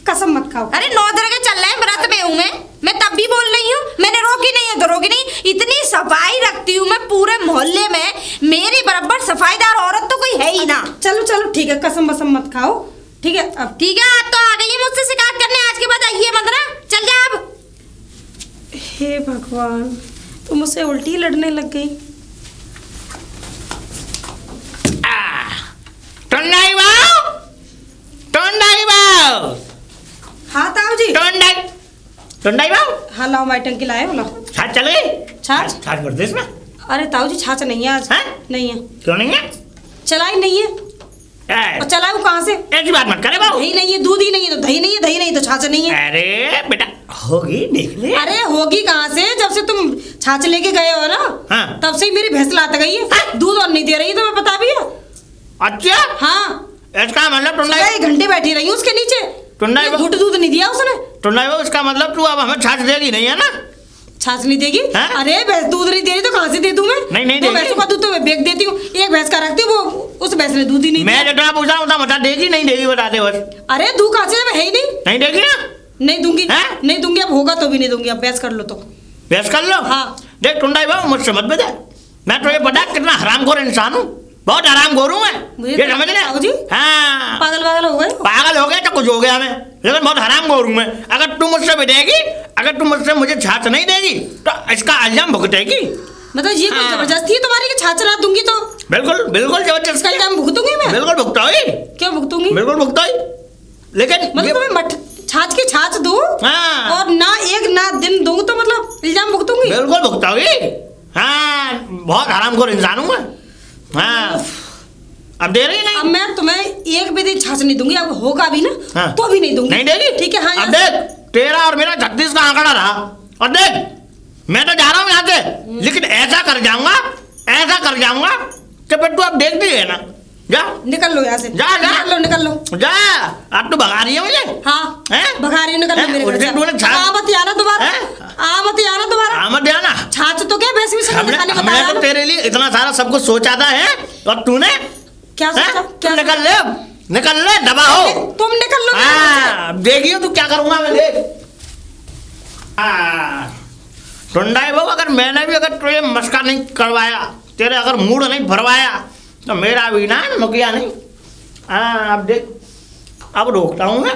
Speaker 3: कसम मत खाओ।
Speaker 2: अरे 9 तरह के चल रहे हैं, व्रत में हूँ मैं तब भी बोल रही हूँ मैंने रोकी नहीं है तो रोकी नहीं। इतनी सफाई रखती हूँ मैं पूरे मोहल्ले में, मेरी बराबर सफाईदार औरत तो कोई है ही ना।
Speaker 3: चलो ठीक है, कसम बसम मत खाओ, ठीक है? अब
Speaker 2: ठीक है, आज तो आ गई है मुझसे शिकायत करने, आज के बाद आइए मत ना, चल जा अब।
Speaker 3: हे भगवान, तो मुझसे उल्टी लड़ने लग गई। हाँ ताऊ जी।
Speaker 1: टंडाई बाबू।
Speaker 3: हाँ लाओ माई टंकी लाए बोला।
Speaker 1: छाछ चल गई?
Speaker 3: छाछ
Speaker 1: भरते इसमें?
Speaker 3: अरे ताऊ जी छाछ नहीं है आज। नहीं है।
Speaker 1: क्यों नहीं है?
Speaker 3: चलाई नहीं है। और चलाऊ कहाँ से?
Speaker 1: ऐसी बात मत करे बाबू।
Speaker 3: दही नहीं है, दूध ही नहीं है तो दही नहीं है, दही नहीं तो छाछ नहीं है।
Speaker 1: अरे बेटा होगी, देख ले।
Speaker 3: अरे होगी कहाँ से, जब से तुम छाछ लेके गए हो ना,
Speaker 1: हाँ।
Speaker 3: तब से ही मेरी भैंस लात गई है, दूध और नहीं दे रही, तो मैं बता भी है।
Speaker 1: अच्छा
Speaker 3: हाँ
Speaker 1: इसका मतलब टुंडाई
Speaker 3: 1 घंटे बैठी रही हूँ उसके नीचे,
Speaker 1: टुंडाई
Speaker 3: घुट दूध नहीं दिया उसने।
Speaker 1: टुंडाई बाबू इसका मतलब तू अब हमें छाछ देगी नहीं है ना?
Speaker 3: छाछ नहीं देगी?
Speaker 1: हाँ?
Speaker 3: अरे भैंस दूध नहीं दे रही तो कहाँ से दे दूं मैं?
Speaker 1: नहीं
Speaker 3: दो
Speaker 1: देगी।
Speaker 3: भैंसों का दूध तो मैं बेच देती हूँ, एक भैंस का रखती हूँ, वो उस भैंस ने दूध ही नहीं
Speaker 1: मैं जितना पूछा उतना बता देगी नहीं देगी बता दे बस।
Speaker 3: दिया। अरे दूध कहाँ से है ही नहीं।
Speaker 1: नहीं देगी ना?
Speaker 3: नहीं दूंगी,
Speaker 1: हाँ?
Speaker 3: नहीं दूंगी, अब होगा तो भी नहीं दूंगी, अब बहस कर लो तो।
Speaker 1: बहस कर लो।
Speaker 3: हाँ।
Speaker 1: देख टुंडाई बाबू मुझसे मत बता, मैं तुझे पता कितना हरामखोर इंसान हूँ, बहुत हरामखोर हूँ मैं,
Speaker 3: मुझे
Speaker 1: ये
Speaker 3: तो
Speaker 1: समझ ले।
Speaker 3: ताऊ जी,
Speaker 1: हाँ
Speaker 3: पागल वागल हो गए?
Speaker 1: पागल हो गए तो कुछ हो गया मैं, लेकिन बहुत हरामखोर हूँ मैं। अगर तू मुझसे बिदेगी, अगर तू मुझसे मुझे छाछ नहीं देगी तो इसका इल्जाम भुगतेगी।
Speaker 3: मतलब ये कोई
Speaker 1: हाँ।
Speaker 3: जबरदस्ती है तुम्हारी कि छाछ ना दूंगी तो?
Speaker 1: बिल्कुल बिल्कुल
Speaker 3: इसका
Speaker 1: जबरदस्ती।
Speaker 3: इल्जाम भुगतूंगी मैं?
Speaker 1: बिल्कुल भुगताई,
Speaker 3: क्यों भुगतूंगी?
Speaker 1: बिल्कुल भुगताई, लेकिन
Speaker 3: मतलब
Speaker 1: ये-
Speaker 3: तुम्हें छाछ की छाछ दूं
Speaker 1: हाँ।
Speaker 3: और ना एक ना दिन दूं तो मतलब इल्जाम भुगतूंगी?
Speaker 1: बिल्कुल भुगताओगी। हाँ बहुत हरामखोर इंसान हूँ मैं। हाँ अब दे रही
Speaker 3: अब
Speaker 1: नहीं?
Speaker 3: मैं तुम्हें एक भी दिन छाछ नहीं दूंगी, अब होगा भी ना
Speaker 1: हाँ।
Speaker 3: तो भी नहीं दूंगी।
Speaker 1: नहीं देगी?
Speaker 3: ठीक है। हाँ
Speaker 1: अब
Speaker 3: यहाँ से-
Speaker 1: देख तेरा और मेरा 36 का आंकड़ा रहा, और देख मैं तो जा रहा हूँ यहाँ से, लेकिन ऐसा कर जाऊंगा कि फिर तू अब देखती है ना। जा
Speaker 3: निकल लो यहाँ से।
Speaker 1: जा, जा।
Speaker 3: निकल लो।
Speaker 1: जा, अब तू भगा रही है मुझे।
Speaker 3: हाँ
Speaker 1: हैं?
Speaker 3: भगा रही हूँ, निकल लो
Speaker 1: हैं?
Speaker 3: मेरे
Speaker 1: उस
Speaker 3: घर
Speaker 1: दिन तूने
Speaker 3: से।
Speaker 1: छाछ-
Speaker 3: आ मत आना दोबारा,
Speaker 1: हैं?
Speaker 3: आ मत आना दोबारा।
Speaker 1: आमद जाना।
Speaker 3: छाछ तो क्या वैसे भी सब
Speaker 1: हमने
Speaker 3: खाने
Speaker 1: हमने
Speaker 3: बताया
Speaker 1: तो
Speaker 3: ना।
Speaker 1: तेरे लिए इतना सारा सब कुछ सोचा था है, और तूने
Speaker 3: क्या
Speaker 1: हैं?
Speaker 3: सोचा?
Speaker 1: तू निकल ले दबा हो।
Speaker 3: तुम निकल लो मेरे घर से।
Speaker 1: हाँ देखिए तू क्या करूंगा मैं, देख। टुंडाई बाबू अगर मैंने भी अगर तुझे मस्का नहीं करवाया, तेरे अगर मूड नहीं भरवाया तो मेरा भी ना मुखिया नहीं। हाँ अब देख, अब रोकता हूँ मैं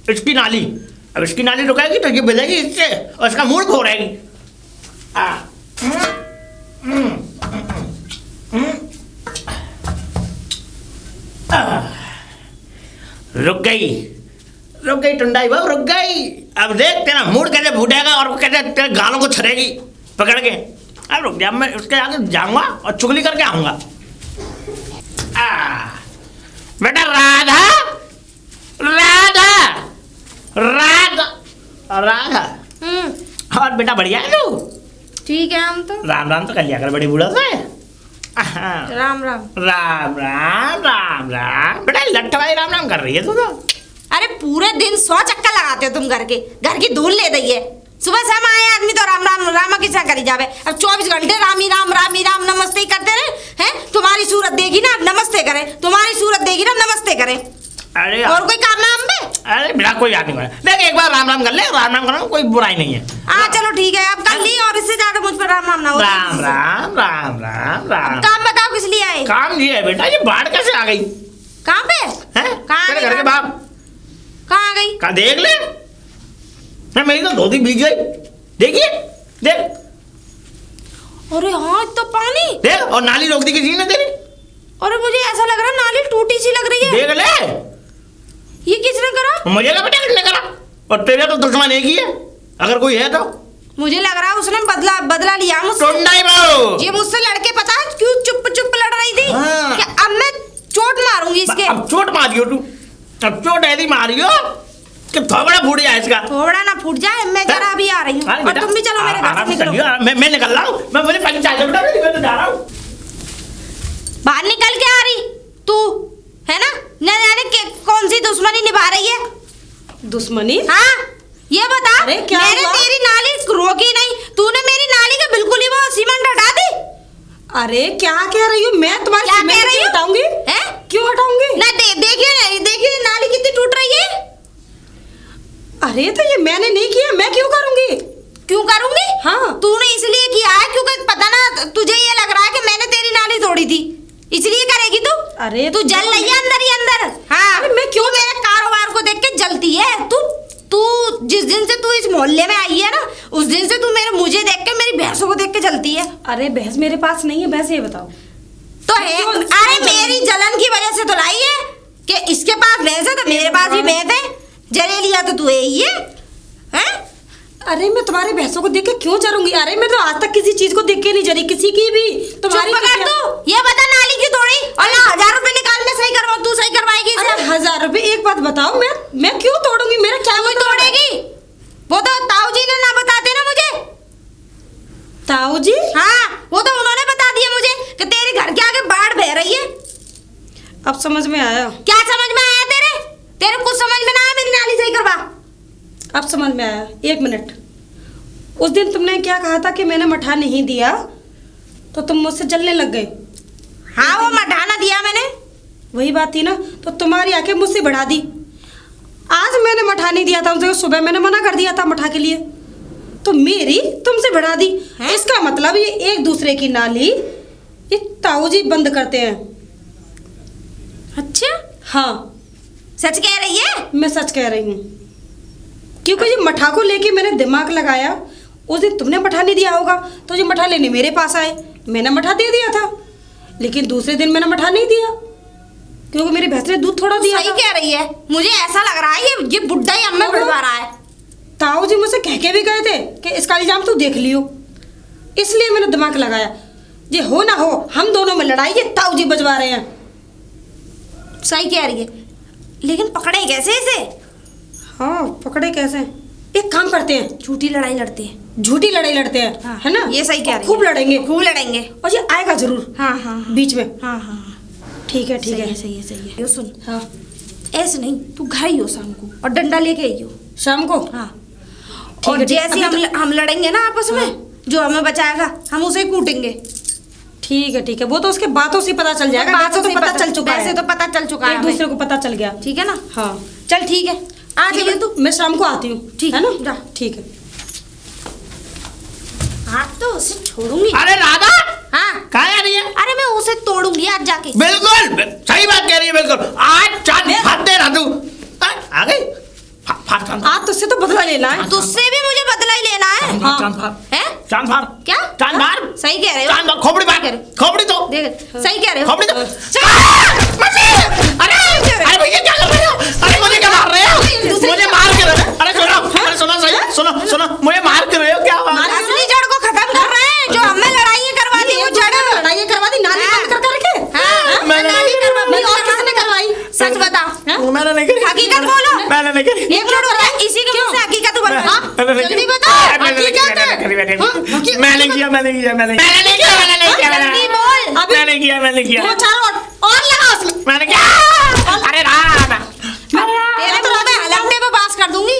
Speaker 1: इसकी नाली, अब इसकी नाली रुकेगी तो ये बजेगी इससे और इसका मूड फोड़ेगी। रुक गई टुंडाई बाबू रुक गई। अब देख तेरा मूड कैसे फूटेगा और कैसे तेरे गालों को छड़ेगी पकड़ के। अब रुक जा, मैं उसके आगे जाऊंगा और चुगली करके आऊंगा। बेटा राधा राधा राधा राधा। और बेटा बढ़िया है तू?
Speaker 2: ठीक है हम तो।
Speaker 1: राम राम तो कर लिया कर बड़ी बूढ़ा से।
Speaker 2: राम राम।
Speaker 1: राम राम राम राम। बेटा लट्ठवाई राम राम कर रही है तू तो।
Speaker 2: अरे पूरे दिन 100 चक्कर लगाते हो तुम घर की धूल ले दी है। सुबह शाम आए आदमी तो राम राम रामा किसा करी जावे, अब 24 घंटे राम ही राम नमस्ते ही करते रहे हैं। तुम्हारी सूरत देगी ना नमस्ते करे, तुम्हारी सूरत देगी ना नमस्ते करे।
Speaker 1: अरे
Speaker 2: और कोई काम नाम में?
Speaker 1: अरे मेरा कोई याद नहीं है। देख एक बार राम राम कर ले, राम राम करना कोई बुराई नहीं है।
Speaker 2: हाँ चलो ठीक है, अब कर ली और इससे ज्यादा मुझ पर राम राम ना हो।
Speaker 1: राम राम राम राम राम।
Speaker 2: काम बताओ किस लिए आए?
Speaker 1: काम ये है बेटा, ये बाढ़ कैसे आ गई
Speaker 2: कहाँ पे?
Speaker 1: हैं?
Speaker 2: कहाँ
Speaker 1: तेरे
Speaker 2: आ गई
Speaker 1: घर के
Speaker 2: बाढ़?
Speaker 1: बाप
Speaker 2: कहाँ आ गई?
Speaker 1: कहा देख ले ना, मेरी तो धोती भीग गई। देखिए देख
Speaker 2: अरे हाँ तो पानी।
Speaker 1: देख, और नाली रोक दी किसी ने तेरी।
Speaker 2: अरे मुझे ऐसा लग रहा नाली टूटी सी लग रही है।
Speaker 1: देख ले,
Speaker 2: ये किसने करा?
Speaker 1: मुझे क्या पता किसने करा, और तेरा तो दुश्मन एक ही है अगर कोई है तो।
Speaker 2: मुझे लग रहा है उसने बदला लिया मुझसे।
Speaker 1: टुंडाई बाबू
Speaker 2: ये मुझसे लड़के पता है क्यों चुप लड़ रही थी?
Speaker 1: हाँ।
Speaker 2: कि अब मैं चोट मारूंगी इसके।
Speaker 1: अब चोट मारियो तू, अब चोट ऐसी मारियो कि थोड़ा फूट जाए इसका।
Speaker 2: थोड़ा ना फूट जाए, मैं जरा अभी आ रही हूँ और तुम भी चलो मेरे घर से निकलो।
Speaker 1: मैं निकल रहा हूँ, मैं मुझे पहले चाहिए बेटा, मैं तो जा रहा हूँ।
Speaker 2: बाहर निकल के आ रही तू है ना? न जाने कौन सी दुश्मनी निभा रही है।
Speaker 3: दुश्मनी?
Speaker 2: हाँ ये बता।
Speaker 3: अरे क्या
Speaker 2: मैंने
Speaker 3: हुआ?
Speaker 2: तेरी नाली रोकी नहीं, तूने मेरी नाली का बिल्कुल ही वो सीमेंट हटा दी।
Speaker 3: अरे क्या कह रही हूँ मैं? तुम्हारी
Speaker 2: क्या
Speaker 3: सीमेंट
Speaker 2: कह रही
Speaker 3: क्यों
Speaker 2: हूँ?
Speaker 3: हटाऊंगी?
Speaker 2: हैं?
Speaker 3: क्यों हटाऊंगी?
Speaker 2: ना देखिए नाली कितनी टूट रही है।
Speaker 3: अरे तो ये मैंने नहीं किया, मैं क्यों करूंगी?
Speaker 2: क्यों करूंगी?
Speaker 3: हाँ।
Speaker 2: तूने इसलिए किया है क्योंकि पता ना तुझे ये लग रहा है कि मैंने तेरी नाली तोड़ी थी, इसलिए करेगी तू।
Speaker 3: अरे
Speaker 2: तू जल रही है अंदर ही अंदर। हाँ
Speaker 3: अरे मैं क्यों?
Speaker 2: मेरे कारोबार को देख के जलती है तू। जिस दिन से तू इस मोहल्ले में आई है ना, उस दिन से तू मुझे देख के मेरी भैंसों को देख के जलती है।
Speaker 3: अरे भैंस मेरे पास नहीं है, भैंस ये बताओ।
Speaker 2: तो है अरे मेरी जलन की वजह से तो लाई है कि इसके पास भैंस है तो मेरे पास भी भैंस है। जले लिया तो तू यही है हैं?
Speaker 3: अरे मैं तुम्हारी भैंसों को देख के क्यों जरूंगी? अरे मैं तो आज तक किसी चीज को देख के नहीं जरी, किसी की भी। तुम्हारी
Speaker 2: चुप कर तू। ये बता नाली की तोड़ी और ना 1000 रुपए निकाल मैं सही करवाऊं, तू सही करवाएगी इसे?
Speaker 3: अरे 1000 रुपए? एक बात बताओ, मैं क्यों तोड़ूंगी? मेरा क्या
Speaker 2: कोई
Speaker 3: मतलब है?
Speaker 2: तोड़ेगी? वो तो ताऊ जी ने ना बताते ना मुझे।
Speaker 3: ताऊ जी?
Speaker 2: हाँ वो तो उन्होंने बता दिया मुझे कि तेरे घर के आगे बाढ़ बह रही है।
Speaker 3: अब समझ में आया।
Speaker 2: क्या समझ में आया तेरे कुछ समझ में ना आया, मेरी नाली सही करवा।
Speaker 3: अब समझ में आया। 1 मिनट। उस दिन तुमने क्या कहा था कि मैंने मठा नहीं दिया तो तुम मुझसे जलने लग गए।
Speaker 2: हाँ वो मठाना दिया मैंने।
Speaker 3: वही बात थी ना, तो तुम्हारी आंखें मुझसे बढ़ा दी। आज मैंने मठा नहीं दिया था उनसे, सुबह मैंने मना कर दिया था मठा के लिए, तो मेरी तुमसे बढ़ा दी। इसका मतलब ये एक दूसरे की नाली ये ताऊजी बंद करते हैं।
Speaker 2: अच्छा
Speaker 3: हाँ
Speaker 2: सच कह रही है?
Speaker 3: मैं सच कह रही हूँ, क्योंकि ये मठा को लेके मैंने दिमाग लगाया। उस दिन तुमने मठा नहीं दिया होगा तो ये मठा लेने मेरे पास आए, मैंने मठा दे दिया था। लेकिन दूसरे दिन मैंने मठा नहीं दिया क्योंकि मेरी भैंस ने दूध थोड़ा दिया।
Speaker 2: सही कह रही है, मुझे ऐसा लग रहा है ये बुड्ढा ही हमें बढ़वा रहा है।
Speaker 3: ताऊ जी मुझसे कह के भी गए थे कि इसका इल्जाम तू देख लियो, इसलिए मैंने दिमाग लगाया। ये हो ना हो हम दोनों में लड़ाई ये ताऊ जी बजवा रहे हैं।
Speaker 2: सही कह रही है, लेकिन पकड़े कैसे इसे?
Speaker 3: हाँ पकड़े कैसे? एक काम करते हैं,
Speaker 2: झूठी लड़ाई लड़ते हैं।
Speaker 3: झूठी लड़ाई लड़ते हैं।
Speaker 2: हाँ,
Speaker 3: है ना?
Speaker 2: ये सही कह रही है।
Speaker 3: खूब लड़ेंगे,
Speaker 2: खूब लड़ेंगे
Speaker 3: और ये आएगा जरूर।
Speaker 2: हाँ हाँ हाँ।
Speaker 3: बीच में।
Speaker 2: हाँ हाँ
Speaker 3: ठीक है ठीक है।
Speaker 2: सही है सही है। यो सुन,
Speaker 3: हाँ
Speaker 2: ऐसे नहीं, तू घर ही हो शाम को और डंडा लेके आई हो।
Speaker 3: शाम को।
Speaker 2: हाँ
Speaker 3: ठीक
Speaker 2: और
Speaker 3: है, ठीक।
Speaker 2: जैसे
Speaker 3: अभी
Speaker 2: हम लड़ेंगे ना आपस में, जो हमें बचाएगा हम उसे कूटेंगे।
Speaker 3: ठीक है, वो तो उसके बातों से पता चल जाएगा। वैसे तो पता चल चुका है।
Speaker 2: वैसे तो पता चल चुका है
Speaker 3: एक
Speaker 2: हमें।
Speaker 3: दूसरे को पता चल गया।
Speaker 2: ठीक है ना?
Speaker 3: हाँ
Speaker 2: चल ठीक है, आ जाइए तू।
Speaker 3: मैं शाम को आती हूँ।
Speaker 2: ठीक
Speaker 3: है ना?
Speaker 2: जा।
Speaker 3: ठीक है।
Speaker 2: आज तो उसे छोड़ूंगी।
Speaker 1: अरे राधा
Speaker 2: हाँ
Speaker 1: कहाँ जा रही है?
Speaker 2: अरे मैं उसे तोड़ूंगी आज जाके।
Speaker 1: बिल्कुल सही बात कह रही है, बिल्कुल। आज चांद फाड़ दे रहा तू। आ गई फाड़ चांद।
Speaker 3: आज तुझसे तो बदला लेना है।
Speaker 2: तुझसे भी मुझे बदला ही लेना है।
Speaker 3: हाँ।
Speaker 1: चांद फाड़,
Speaker 2: हैं?
Speaker 1: चांद फाड़।
Speaker 2: क्या?
Speaker 1: चांद फाड़।
Speaker 2: सही कह रहे हो।
Speaker 1: चांद फाड़, खोपड़ी फाड़, खोपड़ी तो
Speaker 2: देख सही कह रहे हो।
Speaker 1: खोपड़ी तो। मम्मी! अरे भैया क्या कर रहे हो? अरे मुझे क्या मार रहे हो? मुझे मार के रहे हो? अरे सुनो सही, सुनो मुझे मार के रहे हो क्या?
Speaker 2: असली जड़ को खत्म कर रहे हैं, जो हमें लड़ाई करवा दी वो जड़।
Speaker 3: लड़ाई करवा दी, नाली बंद कर रखे।
Speaker 2: हाँ, नाली करवा दी।
Speaker 3: और किसने करवाई?
Speaker 2: सच बता,
Speaker 1: मैंने नहीं करी।
Speaker 2: हकीकत बोलो।
Speaker 1: मैंने नहीं करी।
Speaker 2: एक मिनट बता, इसी के मुंह से हकीकत बोल।
Speaker 1: मैंने नहीं
Speaker 2: जल्दी
Speaker 1: करी।
Speaker 2: बता।
Speaker 1: मैंने नहीं करी। मैंने किया।
Speaker 2: अभी
Speaker 1: मैंने किया।
Speaker 3: दो चार और लगा उसमें।
Speaker 1: मैंने किया। अरे राधा
Speaker 2: तेरे तो मैं हलंडे पे पास कर दूंगी।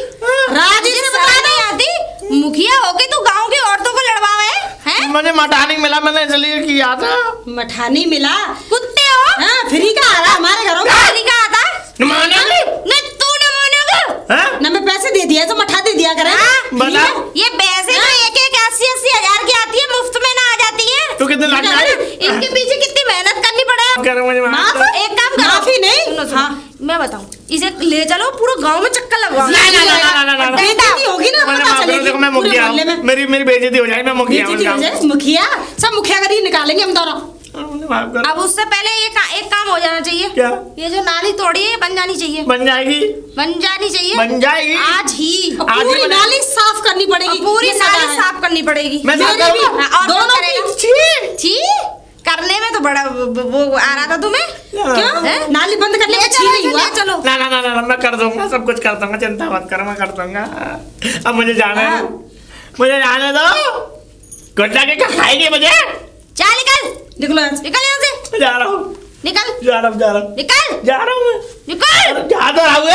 Speaker 2: राजी से बता नहीं आती, मुखिया होके तू गांव की औरतों को लड़वावे हैं?
Speaker 1: मुझे मठा नहीं मिला, मैंने इसलिए किया था।
Speaker 3: मठा नहीं मिला।
Speaker 2: कुत्ते हो?
Speaker 3: हाँ फ्री का आ रहा हमारे घरों में।
Speaker 2: गाली का आता है?
Speaker 1: मानोगे?
Speaker 2: नहीं तू न मानोगे।
Speaker 1: हाँ?
Speaker 3: ना मैं पैसे दे दिया तो मठा दे दिया करे।
Speaker 1: बता।
Speaker 2: ये पैसे तो एक 80-80 हजार की आती है, मुफ्त में ना आ जाती है।
Speaker 1: तू कितने लाख आई?
Speaker 2: इनके पीछे कितनी मेहनत करनी पड़े।
Speaker 1: करो मुझे माफ कर।
Speaker 2: एक काम करो।
Speaker 3: माफी नहीं।
Speaker 2: सुनो, सुनो,
Speaker 3: हाँ।
Speaker 2: मैं बताऊं, इसे ले चलो पूरे गांव में चक्कर लगवाओ।
Speaker 1: ना।
Speaker 3: बेइज्जती होगी ना,
Speaker 1: मुझे
Speaker 3: पता
Speaker 1: माफ करो,
Speaker 3: चलेगी
Speaker 1: देखो मैं
Speaker 3: पूरे
Speaker 1: मुखिया
Speaker 3: मोहल्ले
Speaker 1: हूँ।
Speaker 3: में।
Speaker 1: मेरी बेइज्जती हो जाएगी, मैं मुखिया हूँ।
Speaker 3: बेइज्जती हो जाए, मुखिया सब मुखियागिरी निकालेंगे हम दोनों।
Speaker 1: मुझे माफ करो।
Speaker 2: अब उससे पहले एक काम हो जाना चाहिए।
Speaker 1: क्या?
Speaker 2: ये जो नाली तोड़ी है बन जानी चाहिए।
Speaker 1: बन जाएगी।
Speaker 2: बन जानी चाहिए।
Speaker 1: बन जाएगी।
Speaker 2: आज ही
Speaker 3: और
Speaker 1: आज ही
Speaker 3: पूरी
Speaker 1: बना-
Speaker 3: नाली साफ करनी पड़ेगी।
Speaker 2: और पूरी
Speaker 3: ये सजा
Speaker 2: नाली
Speaker 3: है।
Speaker 2: साफ करनी पड़ेगी।
Speaker 1: मैं साफ
Speaker 3: मेरी भी,
Speaker 1: करूँगा।
Speaker 2: हाँ, और
Speaker 3: दोनों
Speaker 2: कौन करेगा?
Speaker 3: की।
Speaker 2: छी करने में तो बड़ा वो आ रहा था तुम्हें।
Speaker 3: क्यों?
Speaker 2: हैं?
Speaker 3: नाली बंद करने
Speaker 2: ले
Speaker 3: में
Speaker 2: चलो,
Speaker 3: नहीं हुआ।
Speaker 2: ले चलो।
Speaker 1: ना मैं कर दूंगा, सब कुछ कर दूंगा, चिंता मत करो, मैं कर दूंगा। अब मुझे जाना है, मुझे जाने दो। गुड्डा के क्या खाएगी मुझे?
Speaker 2: चल निकल,
Speaker 3: निकलो यहाँ से।
Speaker 2: निकल यहाँ से,
Speaker 1: मैं जा रहा हूँ,
Speaker 2: निकल,
Speaker 1: जा रहा हूँ,
Speaker 2: निकल,
Speaker 1: जा रहा हूँ मैं।
Speaker 2: निकल।
Speaker 1: जा तो रहा हूँ।